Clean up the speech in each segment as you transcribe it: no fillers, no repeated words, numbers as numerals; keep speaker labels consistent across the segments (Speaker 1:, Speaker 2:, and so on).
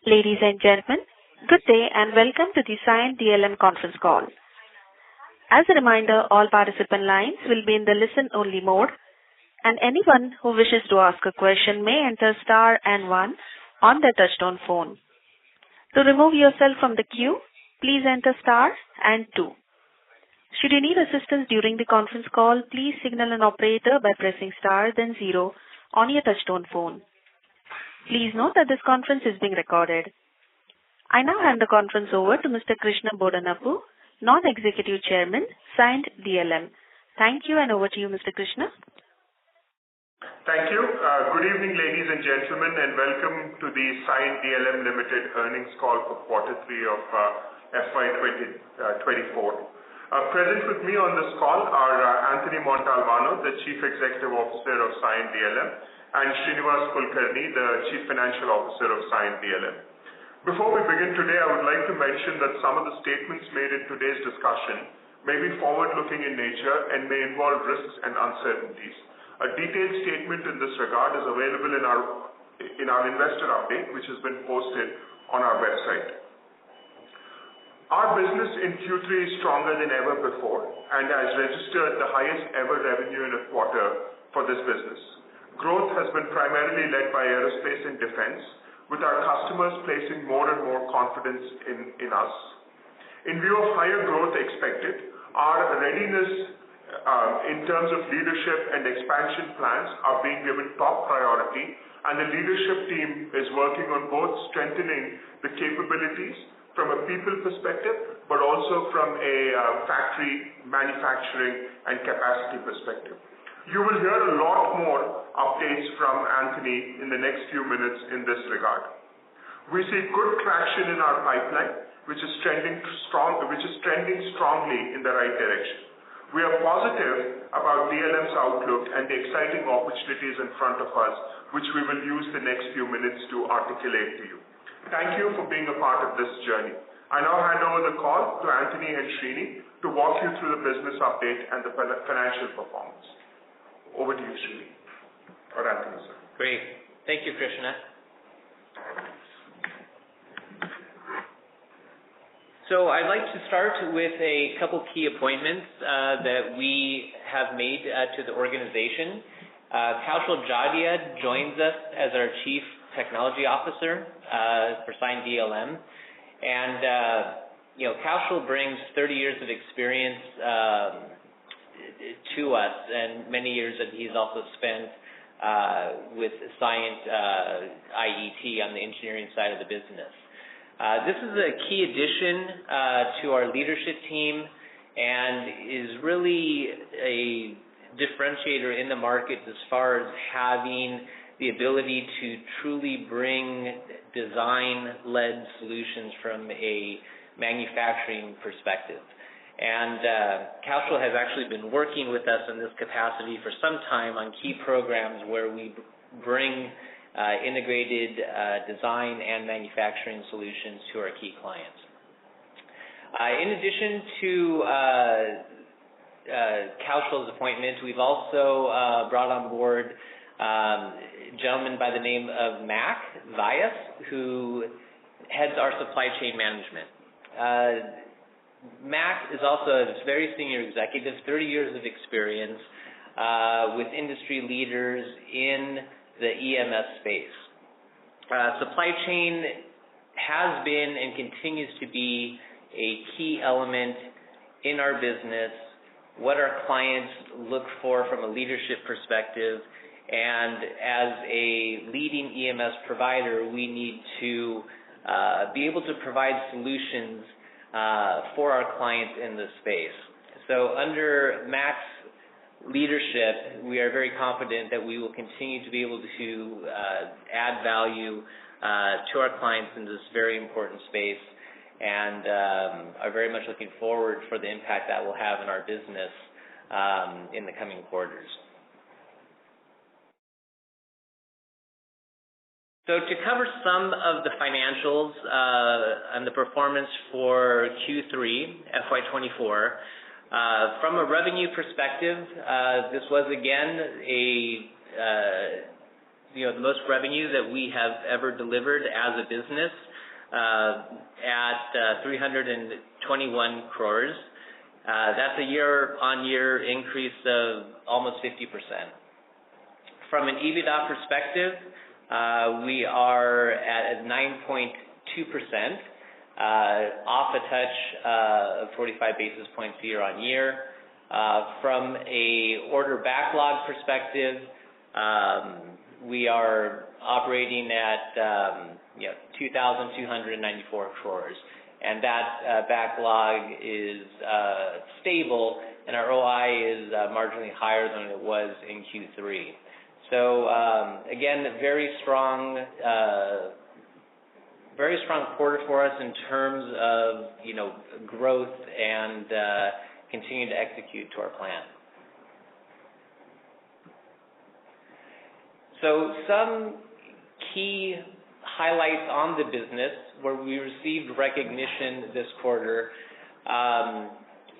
Speaker 1: Ladies and gentlemen, good day and welcome to the Cyient DLM conference call. As a reminder, all participant lines will be in the listen-only mode, and anyone who wishes to ask a question may enter star and one on their touchtone phone. To remove yourself from the queue, please enter star and two. Should you need assistance during the conference call, please signal an operator by pressing star then zero on your touchtone phone. Please note that this conference is being recorded. I now hand the conference over to Mr. Krishna Bodanappu, Non-Executive Chairman, Cyient DLM. Thank you, and over to you, Mr. Krishna.
Speaker 2: Thank you. Good evening, ladies and gentlemen, and welcome to the Cyient DLM Limited earnings call for quarter 3 of FY24. Present with me on this call are Anthony Montalbano, the Chief Executive Officer of Cyient DLM, and Srinivas Kulkarni, the Chief Financial Officer of Cyient DLM. Before we begin today, I would like to mention that some of the statements made in today's discussion may be forward-looking in nature and may involve risks and uncertainties. A detailed statement in this regard is available in our investor update, which has been posted on our website. Our business in Q3 is stronger than ever before and has registered the highest ever revenue in a quarter for this business. Growth has been primarily led by aerospace and defense, with our customers placing more and more confidence in us. In view of higher growth expected, our readiness in terms of leadership and expansion plans are being given top priority, and the leadership team is working on both strengthening the capabilities from a people perspective, but also from a factory manufacturing and capacity perspective. You will hear a lot more updates from Anthony in the next few minutes in this regard. We see good traction in our pipeline, which is trending strongly in the right direction. We are positive about DLM's outlook and the exciting opportunities in front of us, which we will use the next few minutes to articulate to you. Thank you for being a part of this journey. I now hand over the call to Anthony and Srini to walk you through the business update and the financial performance. Over to you, Srini. Or Anthony, sir.
Speaker 3: Great. Thank you, Krishna. So I'd like to start with a couple key appointments that we have made to the organization. Kaushal Jadia joins us as our Chief Technology Officer for Cyient DLM. And, Kaushal brings 30 years of experience to us, and many years that he's also spent with Cyient IET on the engineering side of the business. This is a key addition to our leadership team and is really a differentiator in the market as far as having the ability to truly bring design-led solutions from a manufacturing perspective. And Kaushal has actually been working with us in this capacity for some time on key programs where we bring integrated design and manufacturing solutions to our key clients. In addition to Kaushal's appointment, we've also brought on board a gentleman by the name of Mac Vyas, who heads our supply chain management. Mac is also a very senior executive, 30 years of experience with industry leaders in the EMS space. Supply chain has been and continues to be a key element in our business, what our clients look for from a leadership perspective, and as a leading EMS provider, we need to be able to provide solutions for our clients in this space. So under Mac's leadership, we are very confident that we will continue to be able to add value to our clients in this very important space, and are very much looking forward for the impact that will have in our business in the coming quarters. So to cover some of the financials and the performance for Q3, FY24, from a revenue perspective, this was again a the most revenue that we have ever delivered as a business at 321 crores. That's a year-on-year increase of almost 50%. From an EBITDA perspective, we are at 9.2%, off a touch of 45 basis points year-on-year. From a order backlog perspective, we are operating at 2,294 crores, and that backlog is stable, and our OI is marginally higher than it was in Q3. So again, a very strong quarter for us in terms of growth and continue to execute to our plan. So some key highlights on the business where we received recognition this quarter.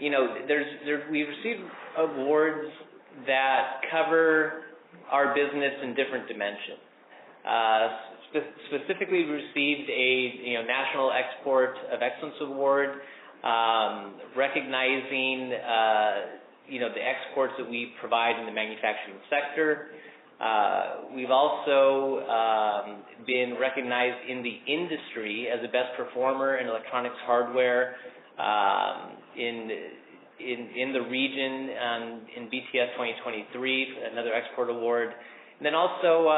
Speaker 3: We received awards that cover our business in different dimensions. Specifically, we received a National Export of Excellence Award, recognizing the exports that we provide in the manufacturing sector. We've also been recognized in the industry as the best performer in electronics hardware in the region in BTS 2023, another export award. And then also,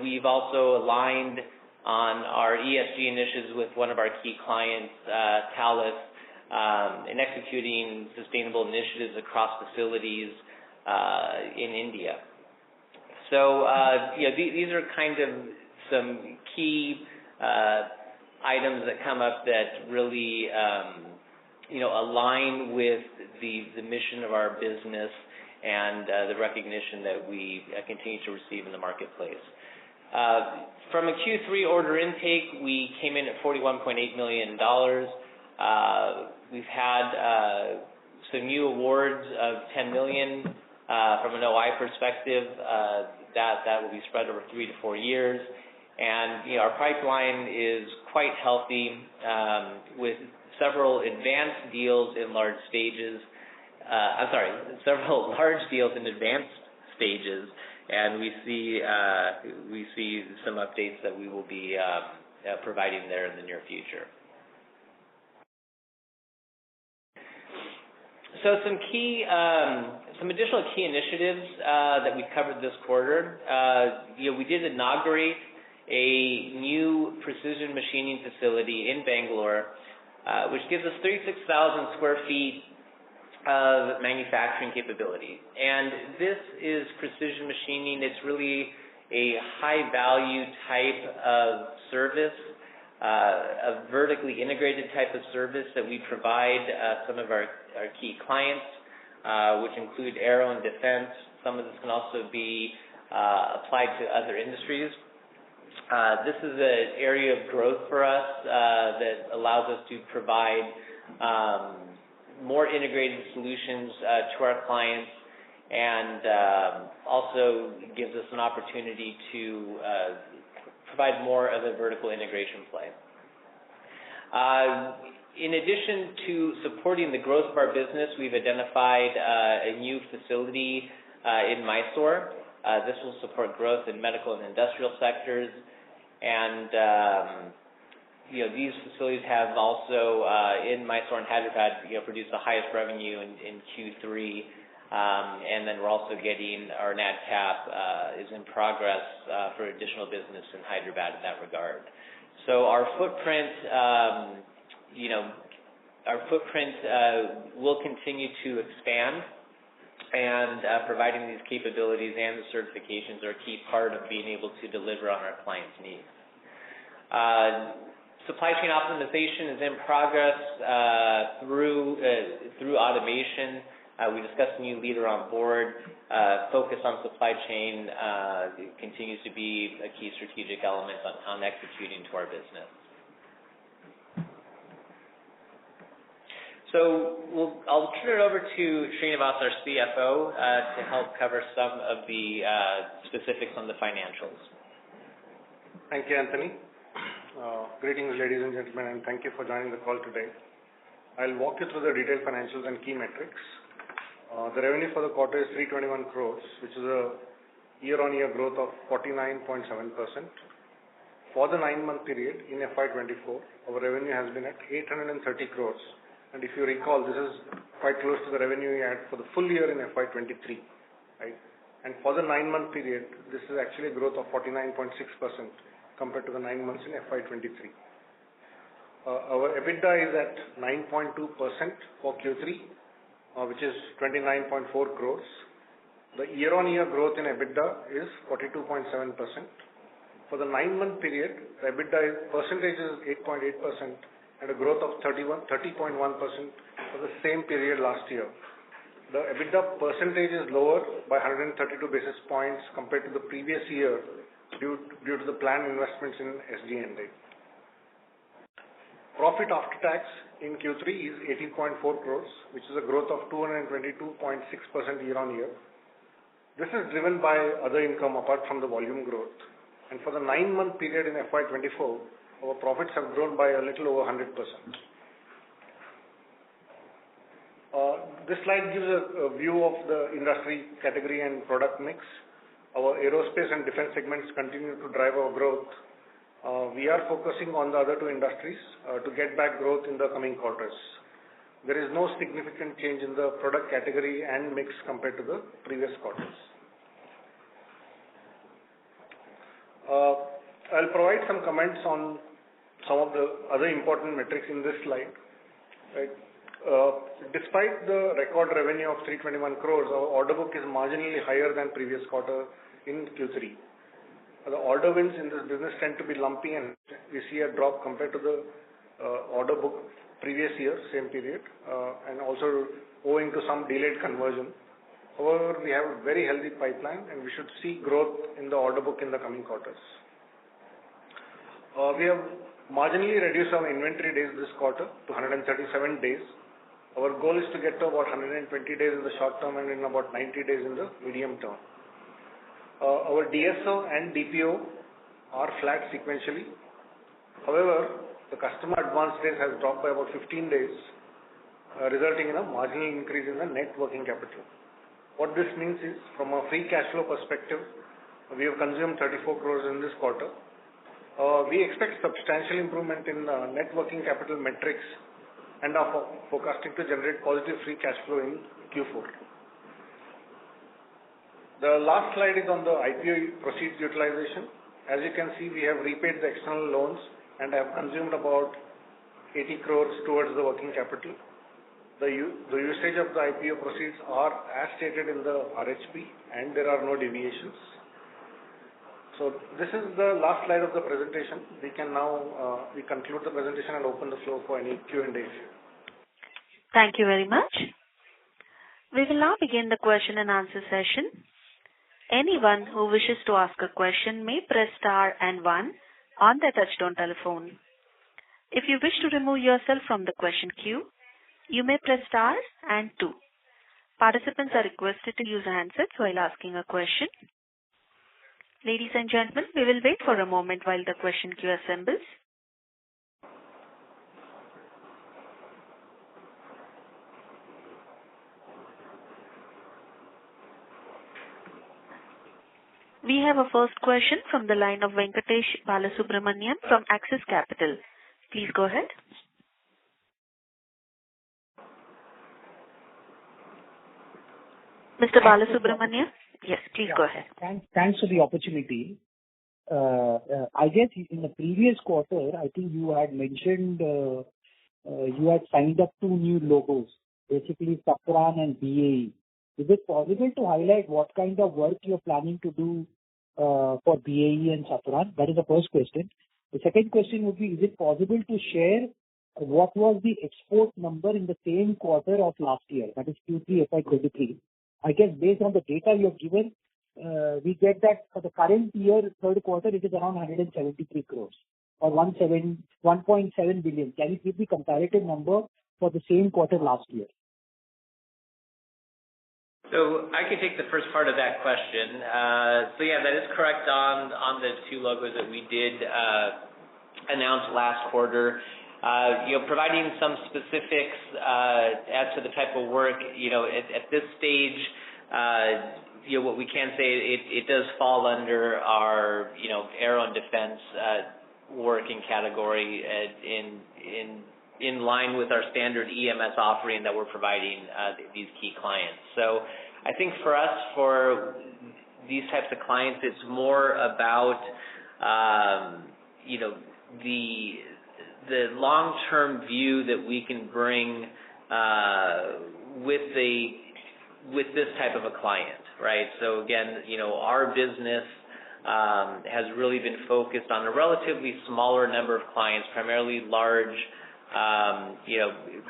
Speaker 3: we've also aligned on our ESG initiatives with one of our key clients, Thales, in executing sustainable initiatives across facilities in India. So, these are kind of some key items that come up that really, align with the mission of our business and the recognition that we continue to receive in the marketplace. From a Q3 order intake, we came in at $41.8 million. We've had some new awards of $10 million from an OI perspective. That will be spread over 3 to 4 years. And our pipeline is quite healthy with several advanced deals in large stages. Several large deals in advanced stages, and we see some updates that we will be providing there in the near future. So some additional key initiatives that we covered this quarter. We did inaugurate a new precision machining facility in Bangalore, which gives us 36,000 square feet of manufacturing capability. And this is precision machining. It's really a high-value type of service, a vertically integrated type of service that we provide some of our key clients, which include aero and defense. Some of this can also be applied to other industries. This is an area of growth for us that allows us to provide more integrated solutions to our clients, and also gives us an opportunity to provide more of a vertical integration play. In addition to supporting the growth of our business, we've identified a new facility in Mysore. This will support growth in medical and industrial sectors, and these facilities have also in Mysore and Hyderabad produced the highest revenue in Q3, and then we're also getting our NADCAP is in progress for additional business in Hyderabad in that regard. So our footprint will continue to expand, and providing these capabilities and the certifications are a key part of being able to deliver on our clients' needs. Supply chain optimization is in progress through automation. We discussed a new leader on board. Focus on supply chain continues to be a key strategic element on executing to our business. I'll turn it over to Srinivas, our CFO, to help cover some of the specifics on the financials.
Speaker 4: Thank you, Anthony. Greetings, ladies and gentlemen, and thank you for joining the call today. I'll walk you through the detailed financials and key metrics. The revenue for the quarter is 321 crores, which is a year-on-year growth of 49.7%. For the 9-month period in FY24, our revenue has been at 830 crores. And if you recall, this is quite close to the revenue we had for the full year in FY23, right? And for the 9-month period, this is actually a growth of 49.6% compared to the 9 months in FY23. Our EBITDA is at 9.2% for Q3, which is 29.4 crores. The year-on-year growth in EBITDA is 42.7%. For the 9-month period, the EBITDA percentage is 8.8% and a growth of 30.1% for the same period last year. The EBITDA percentage is lower by 132 basis points compared to the previous year due to the planned investments in SG&A. Profit after tax in Q3 is 18.4 crores, which is a growth of 222.6% year-on-year. This is driven by other income apart from the volume growth. And for the 9-month period in FY24, our profits have grown by a little over 100%. This slide gives a view of the industry category and product mix. Our aerospace and defense segments continue to drive our growth. We are focusing on the other two industries to get back growth in the coming quarters. There is no significant change in the product category and mix compared to the previous quarters. I'll provide some comments on some of the other important metrics in this slide. Right? Despite the record revenue of 321 crores, our order book is marginally higher than previous quarter in Q3. The order wins in this business tend to be lumpy, and we see a drop compared to the order book previous year, same period, and also owing to some delayed conversion. However, we have a very healthy pipeline, and we should see growth in the order book in the coming quarters. We have marginally reduced our inventory days this quarter to 137 days. Our goal is to get to about 120 days in the short term and in about 90 days in the medium term. Our DSO and DPO are flat sequentially. However, the customer advance days has dropped by about 15 days, resulting in a marginal increase in the net working capital. What this means is, from a free cash flow perspective, we have consumed 34 crores in this quarter. We expect substantial improvement in net working capital metrics and are forecasting to generate positive free cash flow in Q4. The last slide is on the IPO proceeds utilization. As you can see, we have repaid the external loans and have consumed about 80 crores towards the working capital. The usage of the IPO proceeds are as stated in the RHP, and there are no deviations. So this is the last slide of the presentation. We can now we conclude the presentation and open the floor for any Q&A.
Speaker 1: Thank you very much. We will now begin the question and answer session. Anyone who wishes to ask a question may press star and 1 on their touchtone telephone. If you wish to remove yourself from the question queue, you may press star and 2. Participants are requested to use handsets while asking a question. Ladies and gentlemen, we will wait for a moment while the question queue assembles. We have a first question from the line of Venkatesh Balasubramanian from Axis Capital. Please go ahead. Mr. Balasubramanian? Yes, please go ahead.
Speaker 5: Thanks for the opportunity. I guess in the previous quarter, I think you had mentioned you had signed up 2 new logos, basically Safran and BAE. Is it possible to highlight what kind of work you're planning to do for BAE and Safran? That is the first question. The second question would be, is it possible to share what was the export number in the same quarter of last year, that is Q3 FY23? I guess based on the data you have given, we get that for the current year, third quarter, it is around 173 crores or 1.7 billion. Can you give the comparative number for the same quarter last year?
Speaker 3: So I can take the first part of that question. So yeah, that is correct on the two logos that we did announce last quarter. Providing some specifics as to the type of work, at this stage, what we can say, it does fall under our, aero and defense working category in line with our standard EMS offering that we're providing these key clients. So I think for us, for these types of clients, it's more about, the long-term view that we can bring with this type of a client, right? So again, our business has really been focused on a relatively smaller number of clients, primarily large,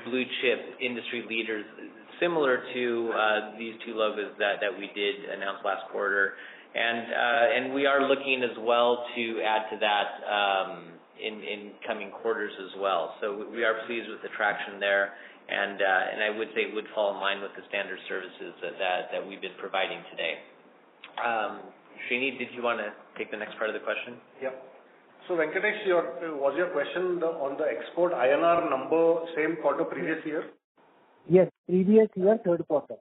Speaker 3: blue chip industry leaders, similar to these two logos that we did announce last quarter, and we are looking as well to add to that in coming quarters as well. So we are pleased with the traction there, and I would say it would fall in line with the standard services that we've been providing today. Srini, did you want to take the next part of the question?
Speaker 4: Yeah. So Venkatesh, was your question on the export INR number same quarter previous year?
Speaker 5: Yes, previous year, third quarter.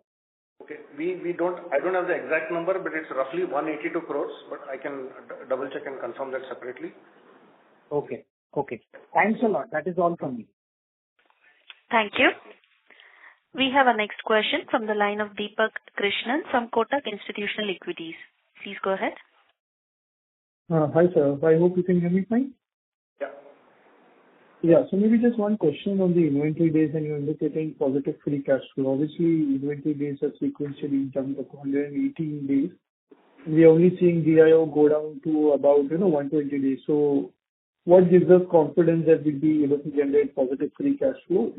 Speaker 4: Okay. I don't have the exact number, but it's roughly 182 crores, but I can double check and confirm that separately.
Speaker 5: Okay. Thanks a lot. That is all from me.
Speaker 1: Thank you. We have our next question from the line of Deepak Krishnan from Kotak Institutional Equities. Please go ahead.
Speaker 6: Hi, sir. I hope you can hear me fine. Yeah, so maybe just one question on the inventory days, and you're indicating positive free cash flow. Obviously, inventory days have sequentially jumped up to 118 days. We are only seeing DIO go down to about 120 days. So what gives us confidence that we'll be able to generate positive free cash flow?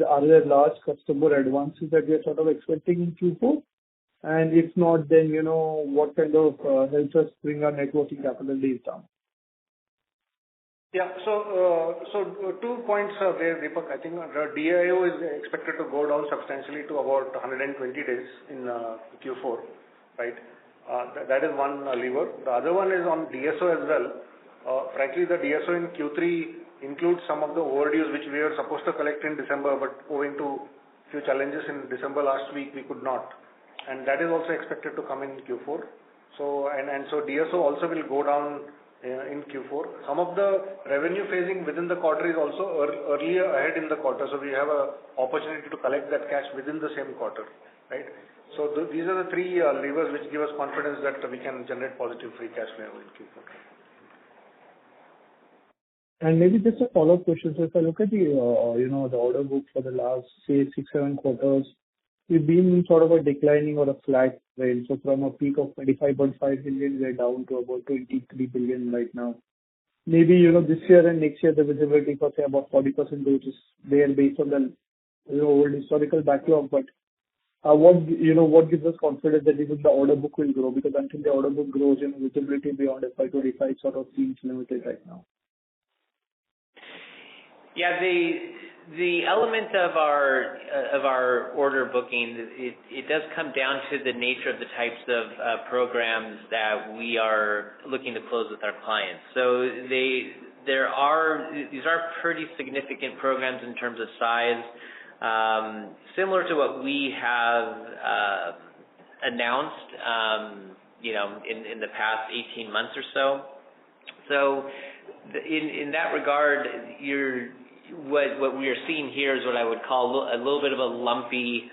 Speaker 6: Are there large customer advances that we are sort of expecting in Q4? And if not, then what kind of helps us bring our net working capital days down?
Speaker 4: Yeah. So 2 points there, Deepak. I think the DIO is expected to go down substantially to about 120 days in Q4, right? That is one lever. The other one is on DSO as well. Frankly, the DSO in Q3 includes some of the overdues which we were supposed to collect in December, but owing to few challenges in December last week, we could not. And that is also expected to come in Q4. So DSO also will go down in Q4. Some of the revenue phasing within the quarter is also earlier ahead in the quarter, so we have an opportunity to collect that cash within the same quarter, right? So these are the three levers which give us confidence that we can generate positive free cash flow in Q4.
Speaker 6: And maybe just a follow-up question. So if I look at the the order book for the last, say, 6-7 quarters, we've been in sort of a declining or a flat range. So from a peak of 25.5 billion, we're down to about 23 billion right now. Maybe, this year and next year, the visibility for, say, about 40% growth is there based on the old historical backlog. But what gives us confidence that even the order book will grow? Because until the order book grows, visibility beyond FY25 sort of seems limited right now.
Speaker 3: Yeah, the element of our order booking, it does come down to the nature of the types of programs that we are looking to close with our clients. So these are pretty significant programs in terms of size, similar to what we have announced, in the past 18 months or so. So in that regard, what we are seeing here is what I would call a little bit of a lumpy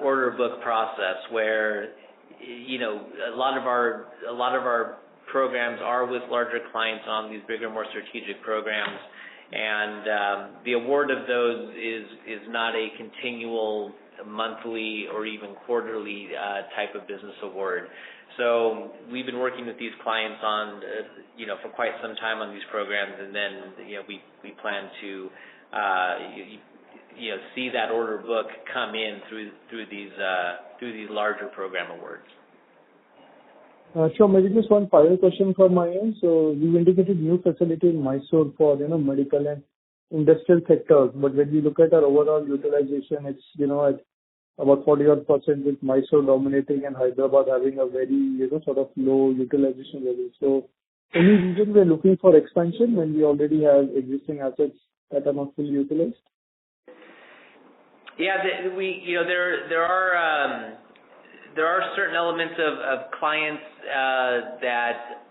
Speaker 3: order book process, where a lot of our programs are with larger clients on these bigger, more strategic programs, and the award of those is not a continual monthly or even quarterly type of business award. So we've been working with these clients on, for quite some time on these programs, and then, we plan to, see that order book come in through these larger program awards.
Speaker 6: Sure. Maybe just one final question from my end. So you indicated new facility in Mysore for, medical and industrial sectors, but when we look at our overall utilization, it's, at about 40-odd% with Mysore dominating and Hyderabad having a very, sort of low utilization level. So any reason we're looking for expansion when we already have existing assets that are not fully utilized?
Speaker 3: Yeah, there are certain elements of clients that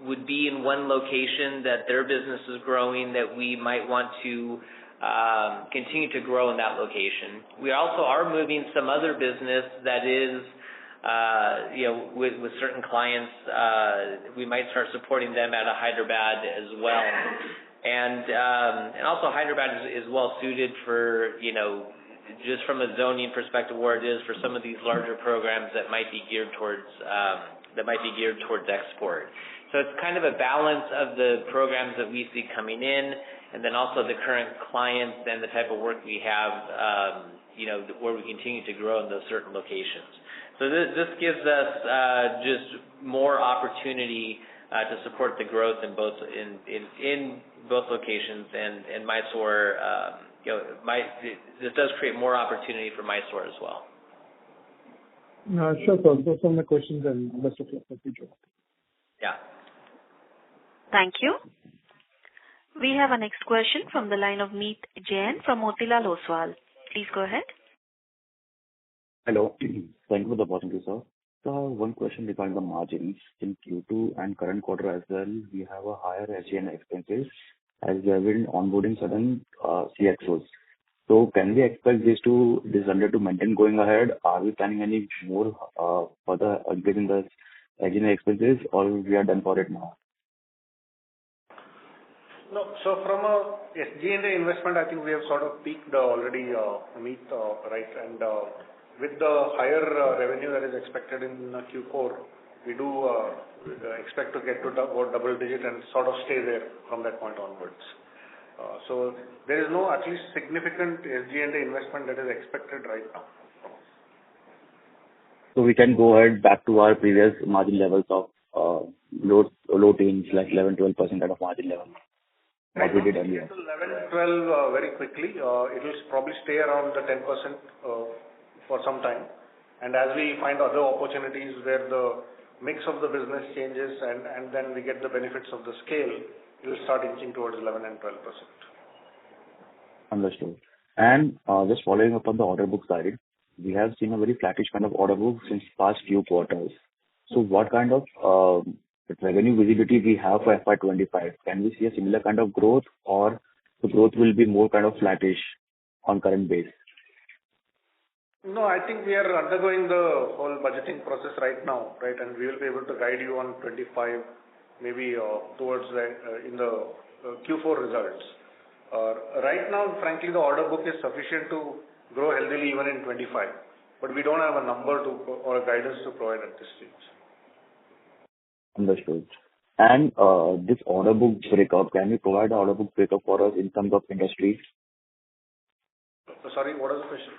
Speaker 3: would be in one location that their business is growing that we might want to continue to grow in that location. We also are moving some other business that is with certain clients. We might start supporting them out of Hyderabad as well. And also Hyderabad is well suited for, just from a zoning perspective where it is for some of these larger programs that might be geared towards export. So it's kind of a balance of the programs that we see coming in, and then also the current clients and the type of work we have, where we continue to grow in those certain locations. So this gives us just more opportunity to support the growth in both locations, and Mysore. This does create more opportunity for Mysore as well.
Speaker 6: Sure, sir. Those are my questions, and best of luck for future.
Speaker 3: Yeah.
Speaker 1: Thank you. We have a next question from the line of Meet Jain from Motilal Oswal. Please go ahead.
Speaker 7: Hello. Thank you for the opportunity, sir. So one question regarding the margins. In Q2 and current quarter as well, we have a higher SG&A expenses as we have been onboarding certain CXOs. So can we expect this under to maintain going ahead? Are we planning any more further increase in the SG&A expenses, or we are done for it now?
Speaker 4: No. So from a SG&A investment, I think we have sort of peaked already, right? And with the higher revenue that is expected in Q4, we do expect to get to about double digit and sort of stay there from that point onwards. So there is no at least significant SG&A investment that is expected right now.
Speaker 7: So we can go ahead back to our previous margin levels of low teens, like 11-12% kind of margin level. What we did earlier.
Speaker 4: 11-12 very quickly. It will probably stay around the 10% for some time. And as we find other opportunities where the mix of the business changes and then we get the benefits of the scale, it will start inching towards 11 and 12%.
Speaker 7: Understood. And just following up on the order book side, we have seen a very flattish kind of order book since past few quarters. So what kind of revenue visibility we have for FY25? Can we see a similar kind of growth, or the growth will be more kind of flattish on current base?
Speaker 4: No, I think we are undergoing the whole budgeting process right now, right? And we will be able to guide you on 25, maybe towards in the Q4 results. Right now, frankly, the order book is sufficient to grow healthily even in 25, but we don't have a number or a guidance to provide at this stage.
Speaker 7: Understood. And this order book breakup, can you provide an order book breakup for us in terms of industries?
Speaker 4: Sorry, what is the question?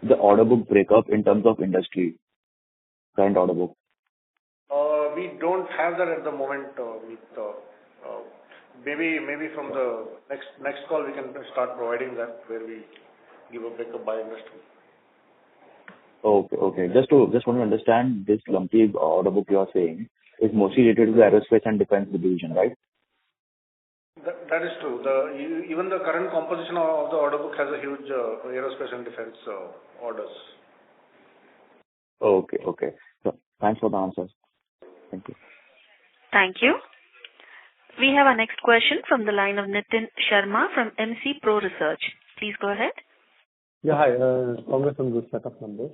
Speaker 7: The order book breakup in terms of industry, current order book.
Speaker 4: We don't have that at the moment. Maybe from the next call we can start providing that, where we give a breakup by industry.
Speaker 7: Okay. Just want to understand, this lumpy order book you are saying is mostly related to the aerospace and defense division, right?
Speaker 4: That is true. Even the current composition of the order book has a huge aerospace and defense orders.
Speaker 7: Okay. So thanks for the answers. Thank you.
Speaker 1: Thank you. We have our next question from the line of Nitin Sharma from MC Pro Research. Please go ahead.
Speaker 8: Yeah, hi. Congrats on good set of numbers.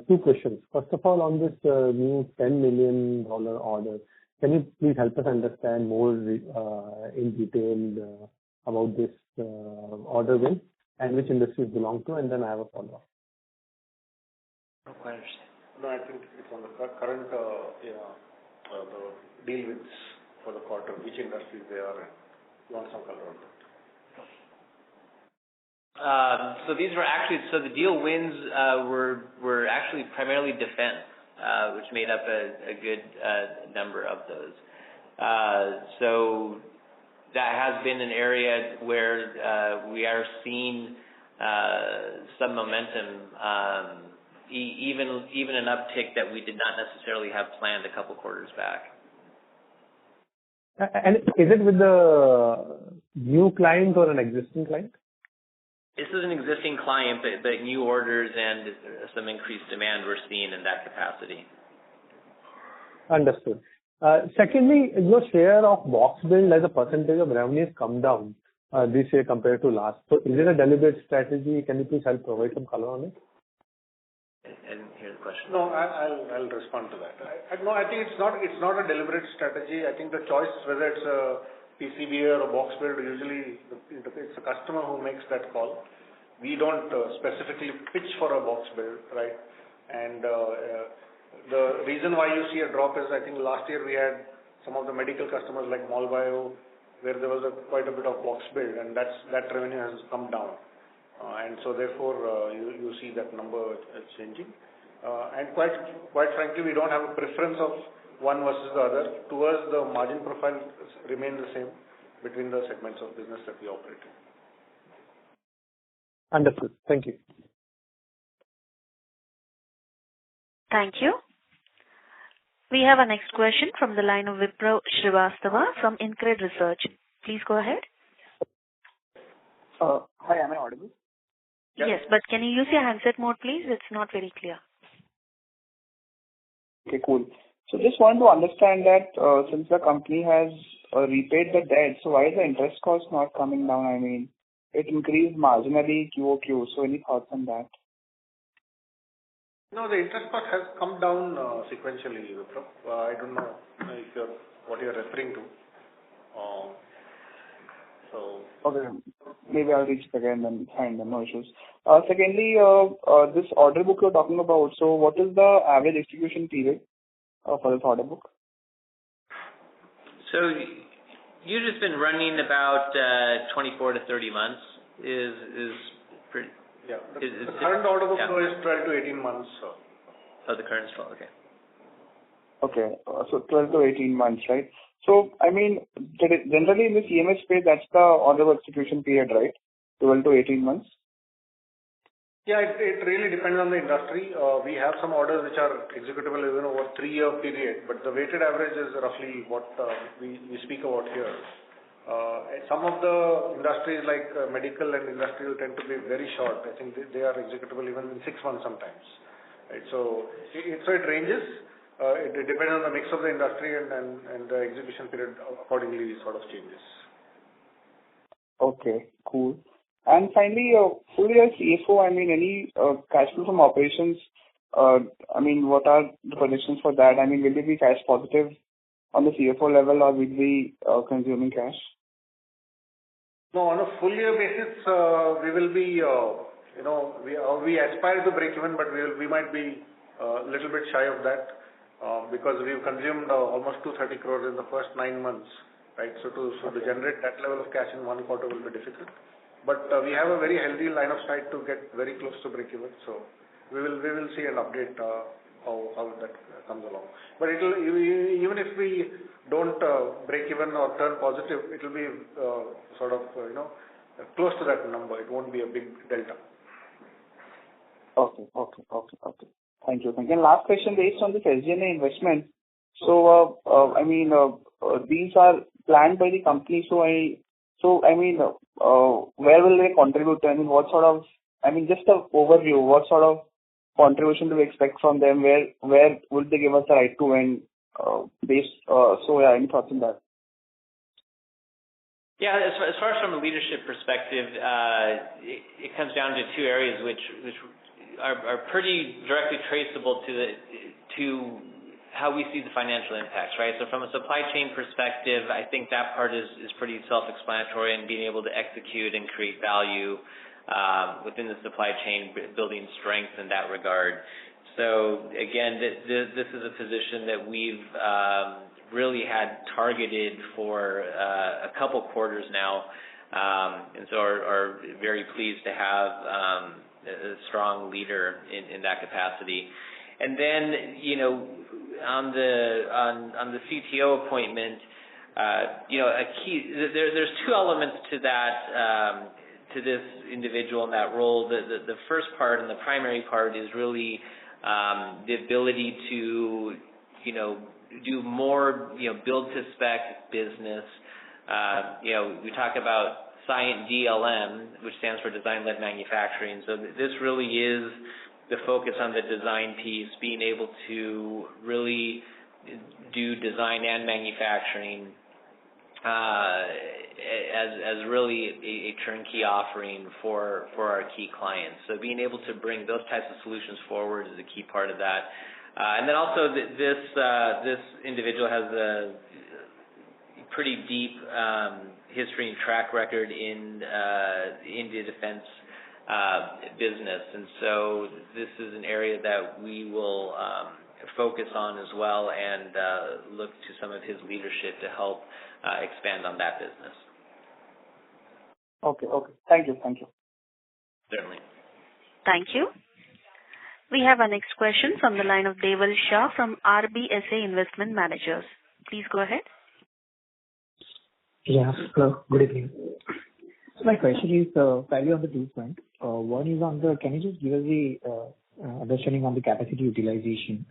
Speaker 8: Two questions. First of all, on this new $10 million order, can you please help us understand more in detail about this order win and which industry it belongs to, and then I have a follow-up.
Speaker 4: No, I think it's on the current the deal wins for the quarter, which industries they are in. You want some color on that?
Speaker 3: So these were actually, the deal wins were actually primarily defense, which made up a good number of those. So that has been an area where we are seeing some momentum, even an uptick that we did not necessarily have planned a couple quarters back.
Speaker 8: And is it with the new client or an existing client?
Speaker 3: This is an existing client, but new orders and some increased demand we're seeing in that capacity.
Speaker 8: Understood. Secondly, your share of box build as a percentage of revenue has come down this year compared to last. So is it a deliberate strategy? Can you please help provide some color on it?
Speaker 3: I didn't hear the question.
Speaker 4: No, I'll respond to that. I think it's not a deliberate strategy. I think the choice, whether it's a PCBA or a box build, usually it's a customer who makes that call. We don't specifically pitch for a box build, right? And the reason why you see a drop is, I think last year we had some of the medical customers like Malbio, where there was quite a bit of box build, and that revenue has come down. And so therefore, you see that number changing. And quite frankly, we don't have a preference of one versus the other. To us, the margin profile remains the same between the segments of business that we operate in.
Speaker 8: Understood. Thank you.
Speaker 1: Thank you. We have our next question from the line of Vipro Srivastava from InCred Research. Please go ahead.
Speaker 9: Hi, am I audible?
Speaker 1: Yes, but can you use your handset mode, please? It's not very clear.
Speaker 9: Okay, cool. So just want to understand that since the company has repaid the debt, so why is the interest cost not coming down? I mean, it increased marginally QOQ. So any thoughts on that?
Speaker 4: No, the interest cost has come down sequentially, Vipro. I don't know what you're referring to.
Speaker 9: Okay, maybe I'll reach it again and find them, no issues. Secondly, this order book you're talking about, so what is the average execution period for this order book?
Speaker 3: So usually it's been running about 24 to 30 months is pretty...
Speaker 4: Yeah, the current order book is 12 to 18 months.
Speaker 3: Oh, the current is 12, okay.
Speaker 9: Okay, so 12 to 18 months, right? So, I mean, generally in the CMS space, that's the order execution period, right? 12 to 18 months?
Speaker 4: Yeah, it really depends on the industry. We have some orders which are executable even over 3-year period, but the weighted average is roughly what we speak about here. Some of the industries like medical and industrial tend to be very short. I think they are executable even in 6 months sometimes. Right? So it ranges. It depends on the mix of the industry and the execution period accordingly sort of changes.
Speaker 9: Okay, cool. And finally, full year CFO, I mean, any cash flow from operations, I mean, what are the projections for that? I mean, will it be cash positive on the CFO level or will it be consuming cash?
Speaker 4: No, on a full year basis, we will be, we aspire to break even, but we might be a little bit shy of that. Because we've consumed almost 230 crores in the first 9 months, right? So to generate that level of cash in one quarter will be difficult. But we have a very healthy line of sight to get very close to break even. So we will see an update how that comes along. But even if we don't break even or turn positive, it will be sort of close to that number. It won't be a big delta.
Speaker 9: Okay. Thank you. And last question based on this SG&A investment. So, I mean, these are planned by the company. So I mean, where will they contribute? I mean, what sort of, I mean, just an overview, what sort of contribution do we expect from them? Where would they give us the right to win so yeah, any thoughts on that?
Speaker 3: Yeah, as far as from a leadership perspective, it comes down to 2 areas which are pretty directly traceable to how we see the financial impacts, right? So from a supply chain perspective, I think that part is pretty self-explanatory and being able to execute and create value within the supply chain, building strength in that regard. So again, this is a position that we've really had targeted for a couple quarters now, and so are very pleased to have a strong leader in that capacity. And then, on the CTO appointment, a key. There's two elements to that, to this individual in that role. The first part and the primary part is really the ability to, do more, build to spec business. We talk about Cyient DLM, which stands for design-led manufacturing. So this really is the focus on the design piece, being able to really do design and manufacturing as really a turnkey offering for our key clients. So being able to bring those types of solutions forward is a key part of that. And then also this individual has a pretty deep history and track record in the India defense business, and so this is an area that we will focus on as well, and look to some of his leadership to help expand on that business.
Speaker 9: Okay. Thank you.
Speaker 3: Certainly.
Speaker 1: Thank you. We have our next question from the line of Deval Shah from RBSA Investment Managers. Please go ahead.
Speaker 5: Yeah. Hello. Good evening. So my question is fairly on the two front. One is on the, can you just give us the understanding on the capacity utilization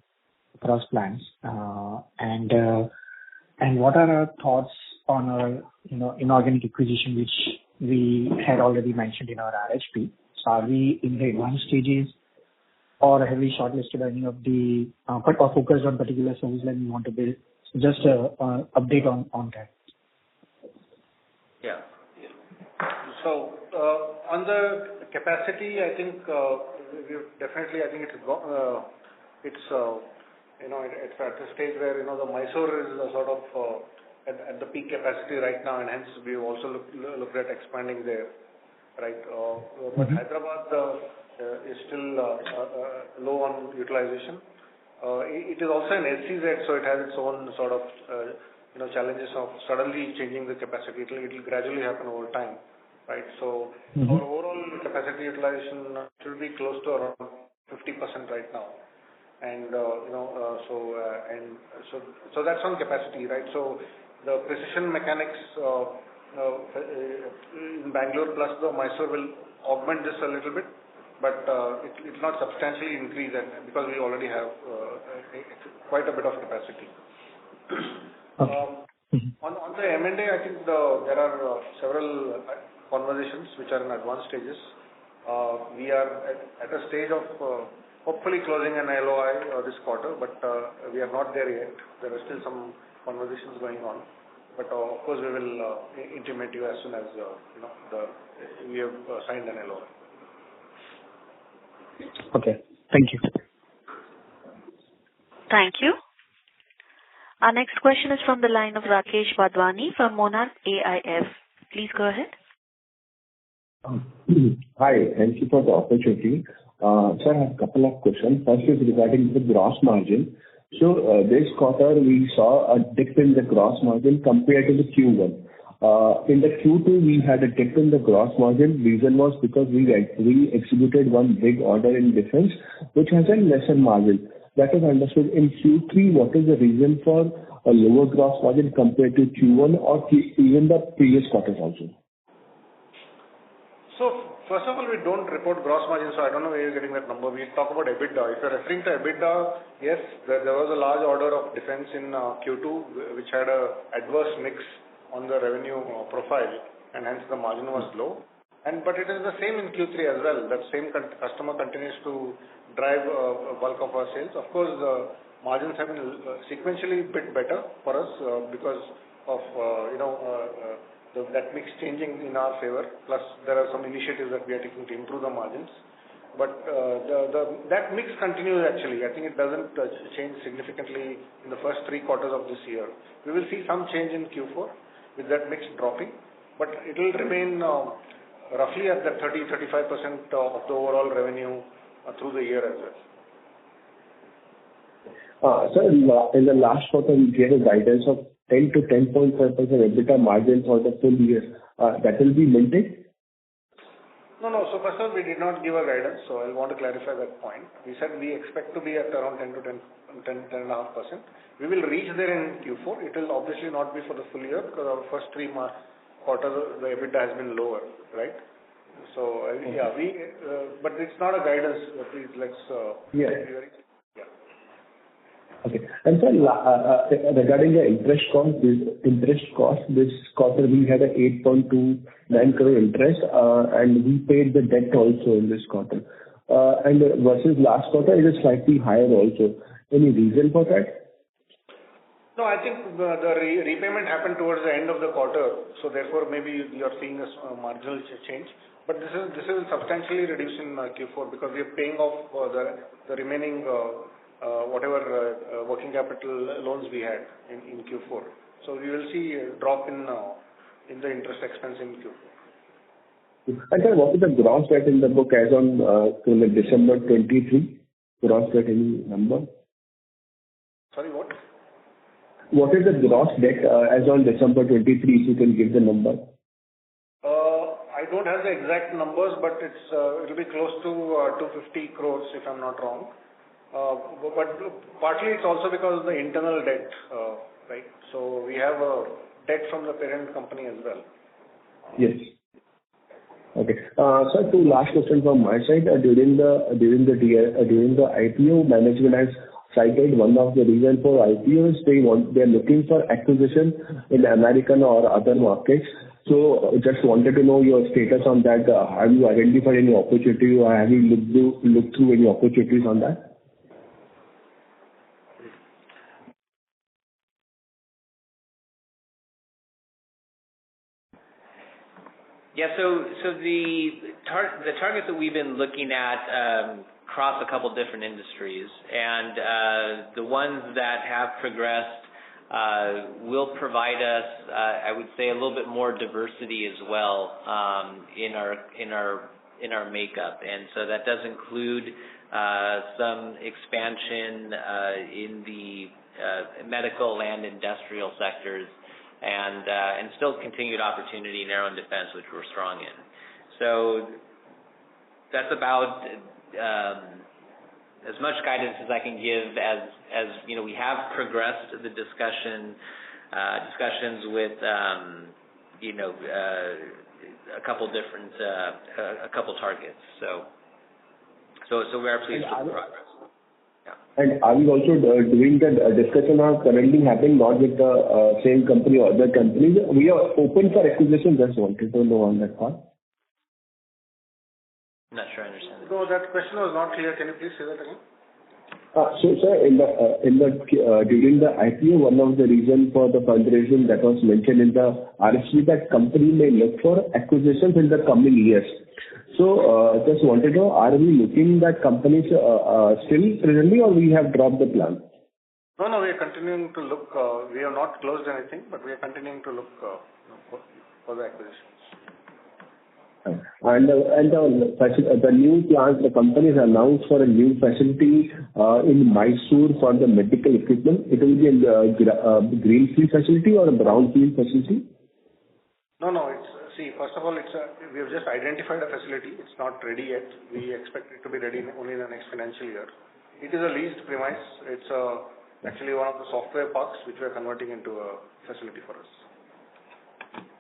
Speaker 5: across plants, and what are our thoughts on our inorganic acquisition, which we had already mentioned in our RHP. So are we in the advanced stages, or have we shortlisted any of the or focused on particular service line we want to build? So just update on that.
Speaker 3: Yeah.
Speaker 4: So on the capacity, I think we've definitely. I think it's at a stage where the Mysore is sort of at the peak capacity right now, and hence we've also looked at expanding there, right? But Hyderabad is still low on utilization. It is also an SCZ, so it has its own sort of challenges of suddenly changing the capacity. It will gradually happen over time, right? So our overall capacity utilization should be close to around 50% right now, and so that's on capacity, right? So the precision mechanics in Bangalore plus the Mysore will augment this a little bit, but it will not substantially increase it because we already have quite a bit of capacity. On the M&A, I think there are several conversations which are in advanced stages. We are at a stage of hopefully closing an LOI this quarter, but we are not there yet. There are still some conversations going on, but of course we will intimate you as soon as we have signed an LOI.
Speaker 5: Okay. Thank you.
Speaker 1: Thank you. Our next question is from the line of Rakesh Wadhwani from Monarch AIF. Please go ahead.
Speaker 10: Hi, thank you for the opportunity. Sir, I have a couple of questions. First is regarding the gross margin. So this quarter we saw a dip in the gross margin compared to the Q1. In the Q2 we had a dip in the gross margin. Reason was because we executed one big order in defense which has a lesser margin. That is understood. In Q3, what is the reason for a lower gross margin compared to Q1 or even the previous quarters also?
Speaker 4: So first of all, we don't report gross margin, so I don't know where you're getting that number. We talk about EBITDA. If you're referring to EBITDA, yes, there was a large order of defense in Q2 which had a adverse mix on the revenue profile, and hence the margin was low. But it is the same in Q3 as well. That same customer continues to drive a bulk of our sales. Of course, the margins have been sequentially a bit better for us because of that mix changing in our favor. Plus, there are some initiatives that we are taking to improve the margins. But that mix continues actually. I think it doesn't change significantly in the first 3 quarters of this year. We will see some change in Q4 with that mix dropping, but it will remain roughly at the 30-35% of the overall revenue through the year as well.
Speaker 10: So in the last quarter, we gave a guidance of 10 to 10.5% EBITDA margin for the full year. That will be maintained?
Speaker 4: No. So first of all, we did not give a guidance, so I want to clarify that point. We said we expect to be at around 10 to 10.5%. We will reach there in Q4. It will obviously not be for the full year because our first 3 quarters the EBITDA has been lower, right? So but it's not a guidance. Please let's be very.
Speaker 10: Okay. And sir, regarding the interest cost, this quarter we had a 8.29 crore interest, and we paid the debt also in this quarter. And versus last quarter, it is slightly higher also. Any reason for that?
Speaker 4: No, I think the repayment happened towards the end of the quarter, so therefore maybe you are seeing a marginal change. But this is substantially reduced in Q4 because we are paying off the remaining whatever working capital loans we had in Q4. So we will see a drop in the interest expense in Q4.
Speaker 10: And sir, what is the gross debt in the book as on December 23? Gross debt, any number?
Speaker 4: Sorry, what?
Speaker 10: What is the gross debt as on December 23, if you can give the number?
Speaker 4: I don't have the exact numbers, but it'll be close to 250 crores if I'm not wrong. But partly it's also because of the internal debt, right? So we have a debt from the parent company as well.
Speaker 10: Yes. Okay. Sir, 2 last questions from my side. During the IPO, management has cited one of the reasons for IPO is they are looking for acquisition in American or other markets. So just wanted to know your status on that. Have you identified any opportunity or have you looked through any opportunities on that?
Speaker 3: Yeah, so the targets that we've been looking at cross a couple different industries, and the ones that have progressed will provide us, I would say, a little bit more diversity as well in our makeup, and so that does include some expansion in the medical and industrial sectors. And still continued opportunity in aero and defense, which we're strong in. So that's about as much guidance as I can give. As you know, we have progressed the discussions with a couple targets. So we are pleased with the progress.
Speaker 10: And are we also doing the discussion are currently happening not with the same company or other companies? We are open for acquisition. Just wanted to know on that part.
Speaker 3: Not sure I understand.
Speaker 4: So that question was not clear. Can you please say that again?
Speaker 10: So sir, during the IPO, one of the reasons for the fundraising that was mentioned in the RFP that company may look for acquisitions in the coming years. So just wanted to know, are we looking at companies still presently or we have dropped the plan?
Speaker 4: No, we are continuing to look. We have not closed anything, but we are continuing to look for the acquisitions.
Speaker 10: And the new plans, the company has announced for a new facility in Mysore for the medical equipment. It will be a greenfield facility or a brownfield facility?
Speaker 4: No. First of all, we have just identified a facility. It's not ready yet. We expect it to be ready only in the next financial year. It is a leased premise. It's actually one of the software parks which we are converting into a facility for us.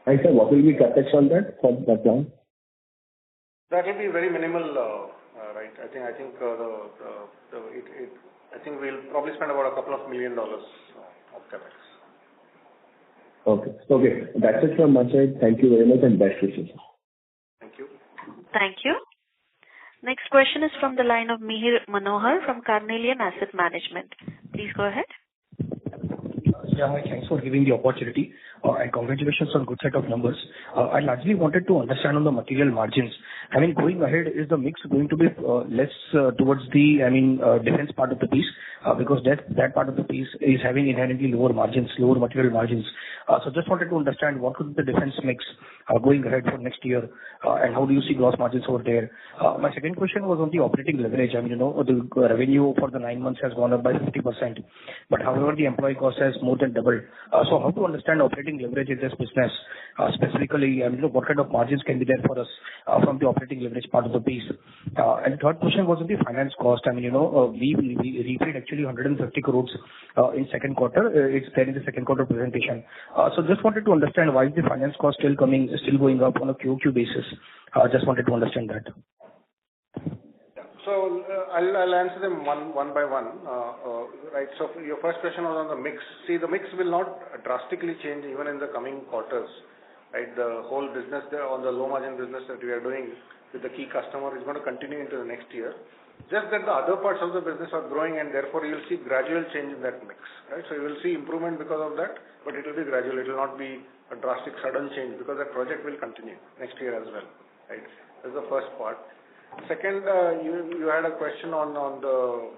Speaker 10: And sir, what will be capex on that for that plan?
Speaker 4: That will be very minimal, right? I think we'll probably spend about $2 million of capex.
Speaker 10: Okay. That's it from my side. Thank you very much and best wishes.
Speaker 4: Thank you.
Speaker 1: Thank you. Next question is from the line of Mihir Manohar from Carnelian Asset Management. Please go ahead.
Speaker 11: Yeah, hi. Thanks for giving the opportunity and congratulations on good set of numbers. I largely wanted to understand on the material margins. I mean, going ahead, is the mix going to be less towards the defense part of the piece because that part of the piece is having inherently lower material margins. So just wanted to understand what could be the defense mix going ahead for next year and how do you see gross margins over there? My second question was on the operating leverage. I mean, the revenue for the 9 months has gone up by 50%, but however the employee cost has more than doubled. So how to understand operating operating leverage in this business, specifically, what kind of margins can be there for us from the operating leverage part of the piece? And the third question was on the finance cost. We repaid actually 150 crores in second quarter. It's there in the second quarter presentation. So just wanted to understand why is the finance cost still going up on a QOQ basis. Just wanted to understand that.
Speaker 4: So I'll answer them one by one. Right. So your first question was on the mix. See, the mix will not drastically change even in the coming quarters. Right. The whole business on the low margin business that we are doing with the key customer is going to continue into the next year. Just that the other parts of the business are growing, and therefore you'll see gradual change in that mix. Right. So you will see improvement because of that, but it will be gradual. It will not be a drastic sudden change because that project will continue next year as well. Right. That's the first part. Second, you had a question on the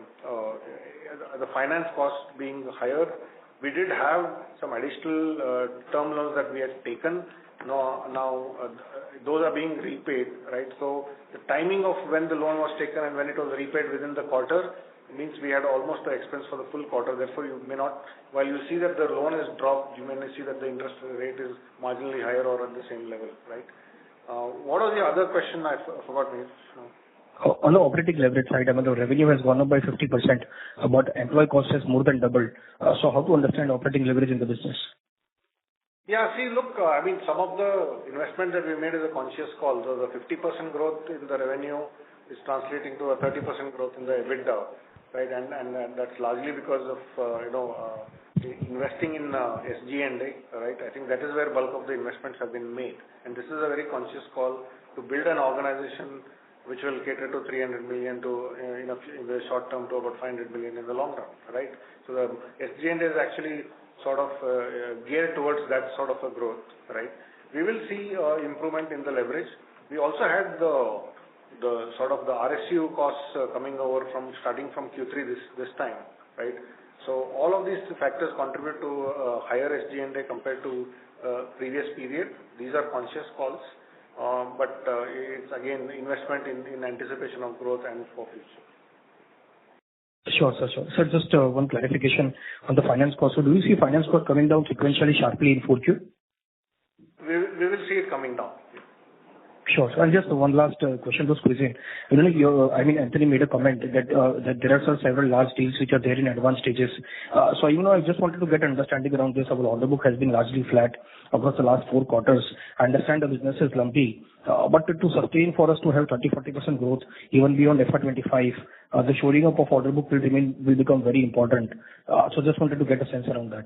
Speaker 4: finance cost being higher. We did have some additional term loans that we had taken. Now those are being repaid, right? So the timing of when the loan was taken and when it was repaid within the quarter means we had almost the expense for the full quarter. Therefore, you may not, while you see that the loan is dropped, you may not see that the interest rate is marginally higher or at the same level, right? What was the other question? I forgot.
Speaker 11: On the operating leverage side, the revenue has gone up by 50%, but employee cost has more than doubled. So how to understand operating leverage in the business?
Speaker 4: Yeah, see, look, some of the investment that we made is a conscious call. So the 50% growth in the revenue is translating to a 30% growth in the EBITDA, right? And that's largely because of, investing in SG&A, right? I think that is where bulk of the investments have been made. And this is a very conscious call to build an organization which will cater to 300 million in the short term to about 500 million in the long run, right? So the SG&A is actually sort of geared towards that sort of a growth, right? We will see improvement in the leverage. We also had the sort of the RSU costs coming over starting from Q3 this time, right? So all of these factors contribute to higher SG&A compared to previous period. These are conscious calls, but it's again investment in anticipation of growth and for future.
Speaker 11: Sure, sir. Sir, just one clarification on the finance cost. So do you see finance cost coming down sequentially sharply in 4Q?
Speaker 4: We will see it coming down.
Speaker 11: Sure. So, and just one last question to squeeze in. Anthony made a comment that there are several large deals which are there in advanced stages. So, I just wanted to get an understanding around this. Our order book has been largely flat across the last 4 quarters. I understand the business is lumpy, but to sustain for us to have 30-40% growth even beyond FY25, the shoring up of order book will become very important. So, just wanted to get a sense around that.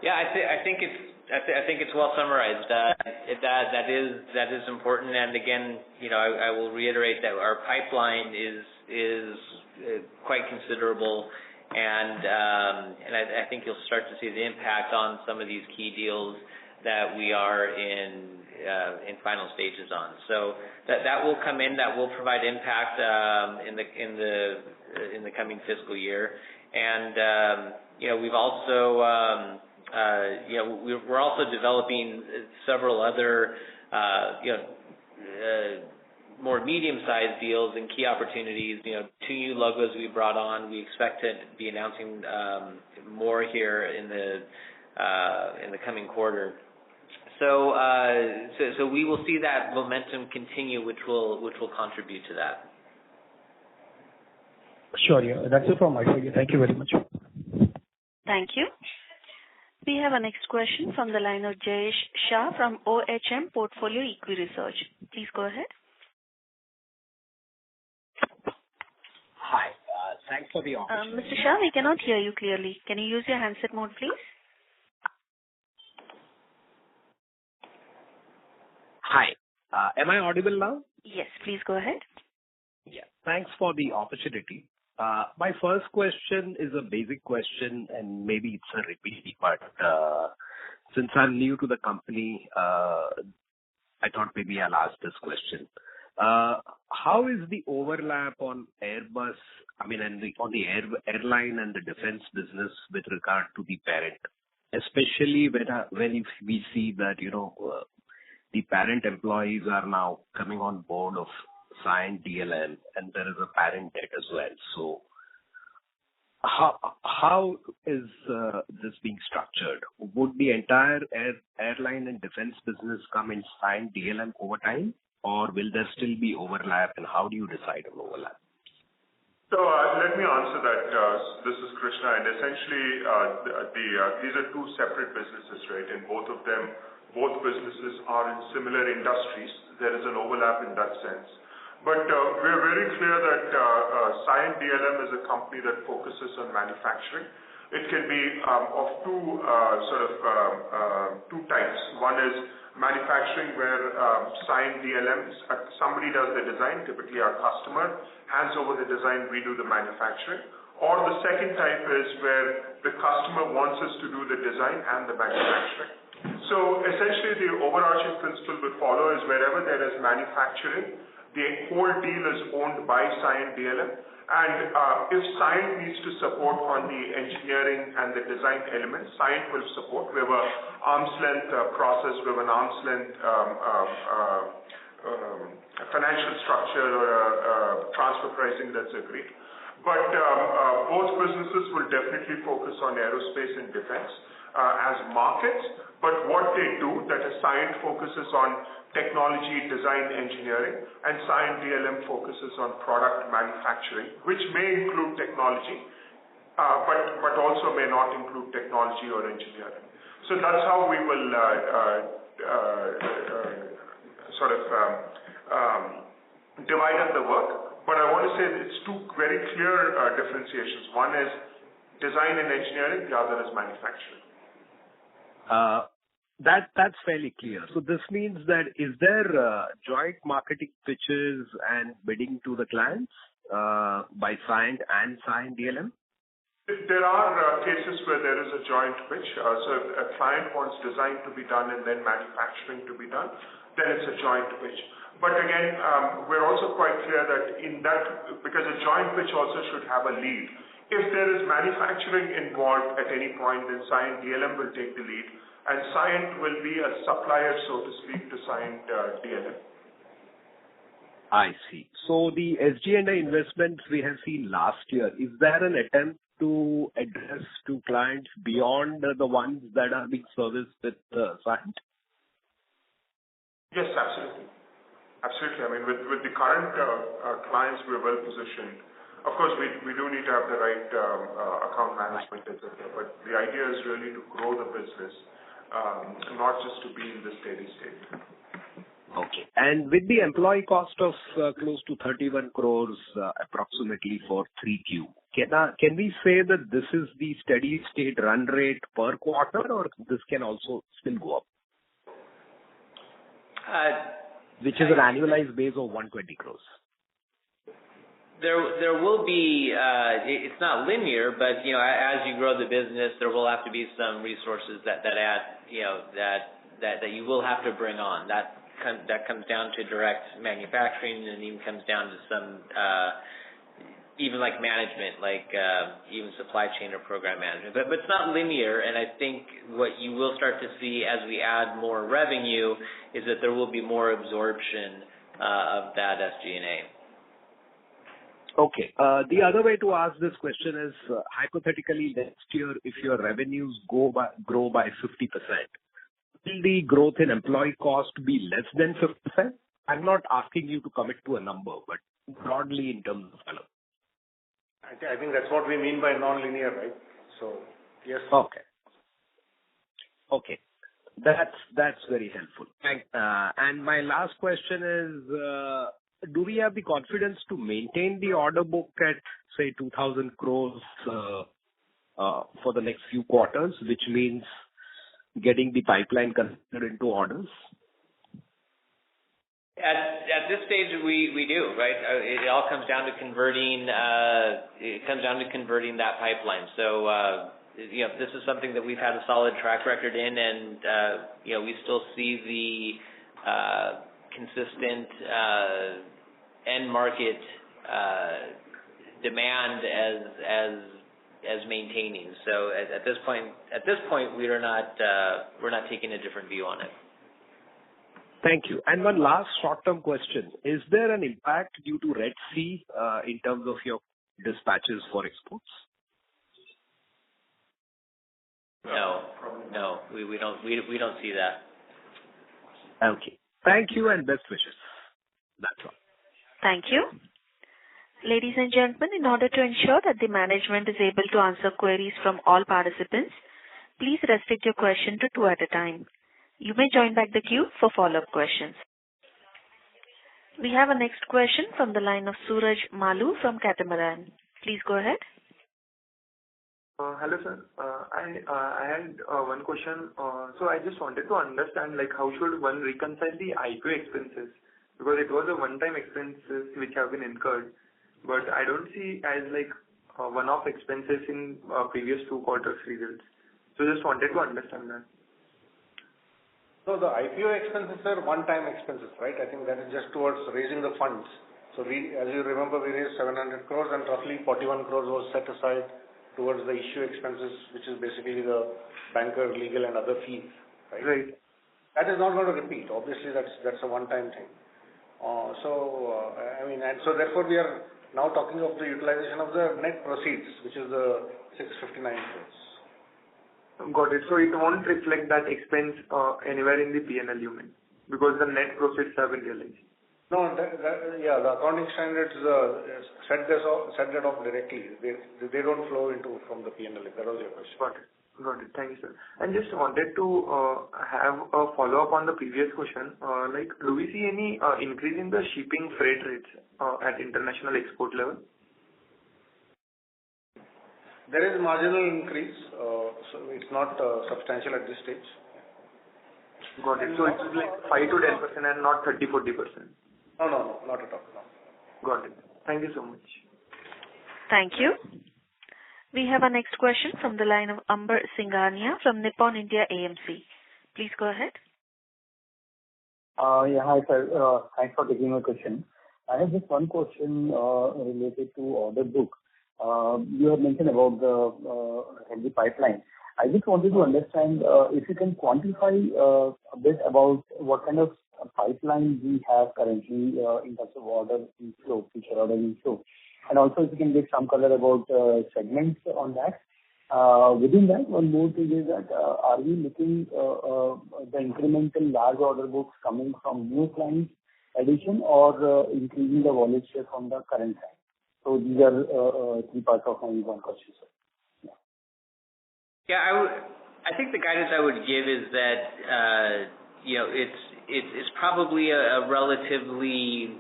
Speaker 3: Yeah, I think it's well summarized. That is important, and again, I will reiterate that our pipeline is quite considerable, and I think you'll start to see the impact on some of these key deals that we are in final stages on. So that will come in, that will provide impact in the coming fiscal year, and we've also. We're also developing several other, more medium-sized deals and key opportunities. 2 new logos we brought on. We expect to be announcing more here in the coming quarter. So we will see that momentum continue, which will contribute to that.
Speaker 11: Sure, yeah. That's it from my side. Thank you very much.
Speaker 1: Thank you. We have a next question from the line of Jayesh Shah from OHM Portfolio Equity Research. Please go ahead.
Speaker 12: Hi. Thanks for the opportunity.
Speaker 1: Mr. Shah, we cannot hear you clearly. Can you use your handset mode, please?
Speaker 12: Hi. Am I audible now?
Speaker 1: Yes, please go ahead.
Speaker 12: Yeah. Thanks for the opportunity. My first question is a basic question, and maybe it's a repeat, but since I'm new to the company, I thought maybe I'll ask this question. How is the overlap on Airbus, on the airline and the defense business with regard to the parent, especially when we see that, the parent employees are now coming on board of Cyient DLM, and there is a parent debt as well. So How is this being structured? Would the entire airline and defense business come in Cyient DLM over time, or will there still be overlap, and how do you decide on overlap?
Speaker 2: So let me answer that. This is Krishna, and essentially these are two separate businesses, right? And both businesses are in similar industries. There is an overlap in that sense. But we're very clear that Cyient DLM is a company that focuses on manufacturing. It can be of two types. One is manufacturing where Cyient DLM, somebody does the design, typically our customer, hands over the design, we do the manufacturing. Or the second type is where the customer wants us to do the design and the manufacturing. So essentially the overarching principle would follow is wherever there is manufacturing, the whole deal is owned by Cyient DLM, and if Cyient needs to support on the engineering and the design elements, Cyient will support. We have an arm's length process, we have an arm's length financial structure or transfer pricing that's agreed. But both businesses will definitely focus on aerospace and defense as markets, but what they do, that is Cyient focuses on technology, design, engineering, and Cyient DLM focuses on product manufacturing, which may include technology, but also may not include technology or engineering. So that's how we will divide up the work. But I want to say it's two very clear differentiations. One is design and engineering, the other is manufacturing.
Speaker 12: That's fairly clear. So this means that is there joint marketing pitches and bidding to the clients by Cyient and Cyient DLM?
Speaker 2: There are cases where there is a joint pitch. So if a client wants design to be done and then manufacturing to be done, then it's a joint pitch. But again, we're also quite clear that in that, because a joint pitch also should have a lead. If there is manufacturing involved at any point, then Cyient DLM will take the lead, and Cyient will be a supplier, so to speak, to Cyient DLM.
Speaker 12: I see. So the SG&A investments we have seen last year, is there an attempt to address to clients beyond the ones that are being serviced with Cyient?
Speaker 2: Yes, absolutely. Absolutely. I mean, with the current clients, we're well positioned. Of course, we do need to have the right account management, etc. But the idea is really to grow the business, not just to be in the steady state.
Speaker 12: Okay. And with the employee cost of close to 31 crores approximately for 3Q, can we say that this is the steady state run rate per quarter, or this can also still go up? Which is an annualized base of 120 crores.
Speaker 3: There will be, it's not linear, but, as you grow the business, there will have to be some resources that add, that you will have to bring on. That comes down to direct manufacturing, and even comes down to some, even like management, like even supply chain or program management. But it's not linear, and I think what you will start to see as we add more revenue is that there will be more absorption of that SG&A.
Speaker 12: Okay. The other way to ask this question is, hypothetically, next year, if your revenues grow by 50%, will the growth in employee cost be less than 50%? I'm not asking you to commit to a number, but broadly in terms of color.
Speaker 4: I think that's what we mean by non-linear, right? So, yes.
Speaker 12: Okay. That's very helpful. And my last question is, do we have the confidence to maintain the order book at, say, 2,000 crores for the next few quarters, which means getting the pipeline converted into orders?
Speaker 3: At this stage, we do, right? It all comes down to converting. It comes down to converting that pipeline. So, this is something that we've had a solid track record in, and we still see the consistent end market demand as maintaining. So, at this point, we're not taking a different view on it.
Speaker 12: Thank you. And one last short-term question. Is there an impact due to Red Sea in terms of your dispatches for exports?
Speaker 3: No, we don't see that.
Speaker 12: Okay. Thank you and best wishes. That's all.
Speaker 1: Thank you. Ladies and gentlemen, in order to ensure that the management is able to answer queries from all participants, please restrict your question to 2 at a time. You may join back the queue for follow-up questions. We have a next question from the line of Suraj Malu from Catamaran. Please go ahead.
Speaker 13: Hello, sir. I had one question. So I just wanted to understand, like, how should one reconcile the IPO expenses? Because it was a one-time expenses which have been incurred, but I don't see as like one-off expenses in previous 2 quarters results. So just wanted to understand that.
Speaker 4: So the IPO expenses are one-time expenses, right? I think that is just towards raising the funds. So as you remember, we raised 700 crores and roughly 41 crores was set aside towards the issue expenses, which is basically the banker, legal and other fees, right?
Speaker 13: Right.
Speaker 4: That is not going to repeat. Obviously, that's a one-time thing. So therefore we are now talking of the utilization of the net proceeds, which is the 659 crores.
Speaker 13: Got it. So it won't reflect that expense anywhere in the P&L, you mean, because the net proceeds have been realized.
Speaker 4: No, the accounting standards set that off directly. They don't flow from the P&L. If that was your question.
Speaker 13: Got it. Thank you, sir. And just wanted to have a follow-up on the previous question. Like, do we see any increase in the shipping freight rates at international export level?
Speaker 4: There is marginal increase, so it's not substantial at this stage.
Speaker 13: Got it. So it's like 5 to 10% and not 30-40%.
Speaker 4: No, not at all. No.
Speaker 13: Got it. Thank you so much.
Speaker 1: Thank you. We have our next question from the line of Amber Singhania from Nippon India AMC. Please go ahead.
Speaker 14: Hi, sir. Thanks for taking my question. I have just one question related to order book. You have mentioned about the healthy pipeline. I just wanted to understand if you can quantify a bit about what kind of pipeline we have currently in terms of order inflow, future order inflow. And also if you can give some color about segments on that. Within that, one more thing is that are we looking the incremental large order books coming from new clients addition or increasing the wallet share from the current client? So these are 3 parts of my one question, sir.
Speaker 3: I think the guidance I would give is that it's probably a relatively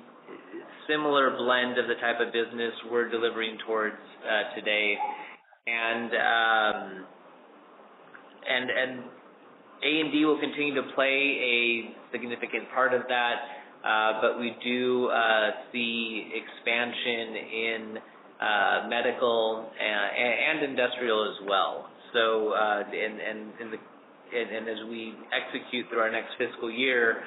Speaker 3: similar blend of the type of business we're delivering towards today, and A&D will continue to play a significant part of that, but we do see expansion in medical and industrial as well. So and as we execute through our next fiscal year,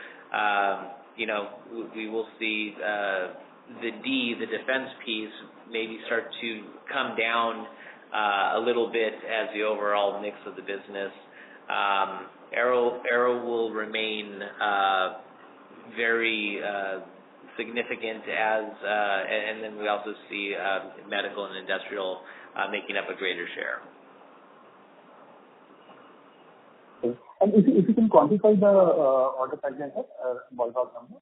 Speaker 3: we will see the defense piece maybe start to come down a little bit as the overall mix of the business. Aero will remain very significant and then we also see medical and industrial making up a greater share.
Speaker 14: And if you can quantify the order pipeline, ballpark number?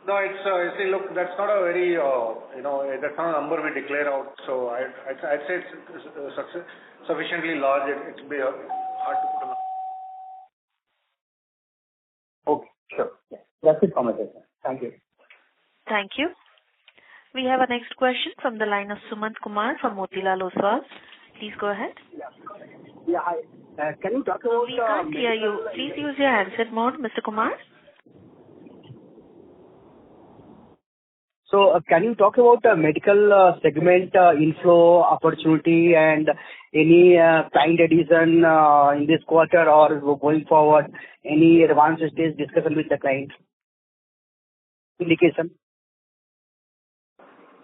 Speaker 4: No, see, look, that's not a very, that's not a number we declare out. So I'd say it's sufficiently large. It'd be hard to put a number.
Speaker 14: Okay, sure. Yeah. That's it from my side. Thank you.
Speaker 1: Thank you. We have a next question from the line of Sumant Kumar from Motilal Oswal. Please go ahead.
Speaker 15: Yeah, hi. Can you talk about...
Speaker 1: We can't hear you. Please use your handset mode, Mr. Kumar.
Speaker 15: So, can you talk about the medical segment inflow opportunity and any client addition in this quarter or going forward? Any advanced stage discussion with the client? Indication?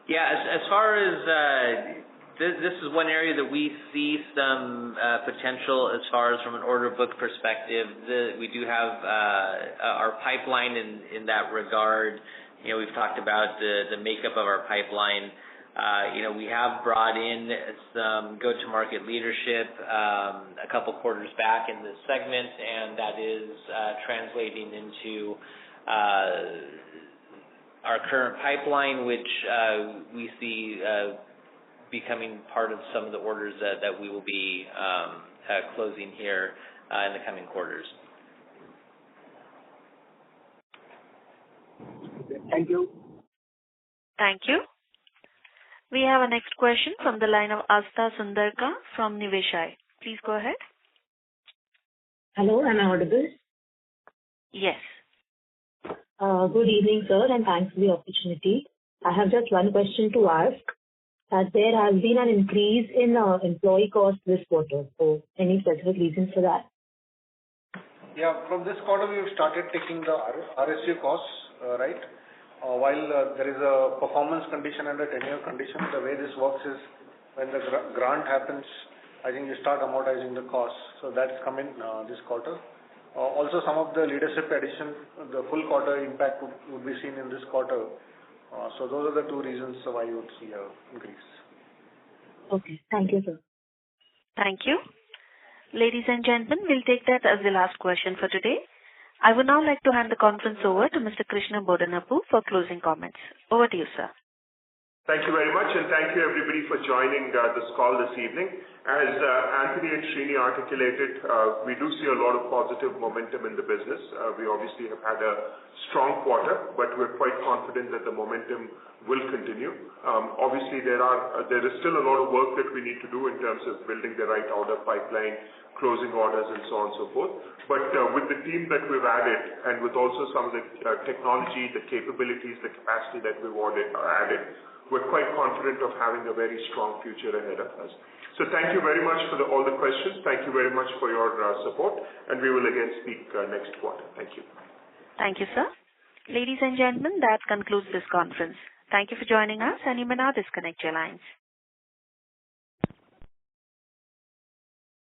Speaker 3: Yeah, as far as this is one area that we see some potential as far as from an order book perspective. We do have our pipeline in that regard. We've talked about the makeup of our pipeline. We have brought in some go-to-market leadership a couple quarters back in this segment, and that is translating into our current pipeline, which we see becoming part of some of the orders that we will be closing here in the coming quarters.
Speaker 14: Thank you.
Speaker 1: Thank you. We have a next question from the line of Asta Sundarka from Niveshaay. Please go ahead.
Speaker 16: Hello, am I audible?
Speaker 1: Yes.
Speaker 16: Good evening, sir, and thanks for the opportunity. I have just one question to ask, that there has been an increase in employee costs this quarter. So any specific reasons for that?
Speaker 4: Yeah, from this quarter we have started taking the RSU costs, right? While there is a performance condition and a tenure condition, the way this works is when the grant happens, I think you start amortizing the costs. So that's come in this quarter. Also, some of the leadership addition, the full quarter impact would be seen in this quarter. So those are the two reasons why you would see an increase.
Speaker 16: Okay, thank you, sir.
Speaker 1: Thank you. Ladies and gentlemen, we'll take that as the last question for today. I would now like to hand the conference over to Mr. Krishna Bodanapu for closing comments. Over to you, sir.
Speaker 2: Thank you very much, and thank you everybody for joining this call this evening. As Anthony and Srini articulated, we do see a lot of positive momentum in the business. We obviously have had a strong quarter, but we're quite confident that the momentum will continue. Obviously, there is still a lot of work that we need to do in terms of building the right order pipeline, closing orders, and so on and so forth. But with the team that we've added, and with also some of the technology, the capabilities, the capacity that we've added, we're quite confident of having a very strong future ahead of us. So thank you very much for all the questions. Thank you very much for your support, and we will again speak next quarter. Thank you.
Speaker 1: Thank you, sir. Ladies and gentlemen, that concludes this conference. Thank you for joining us, and you may now disconnect your lines.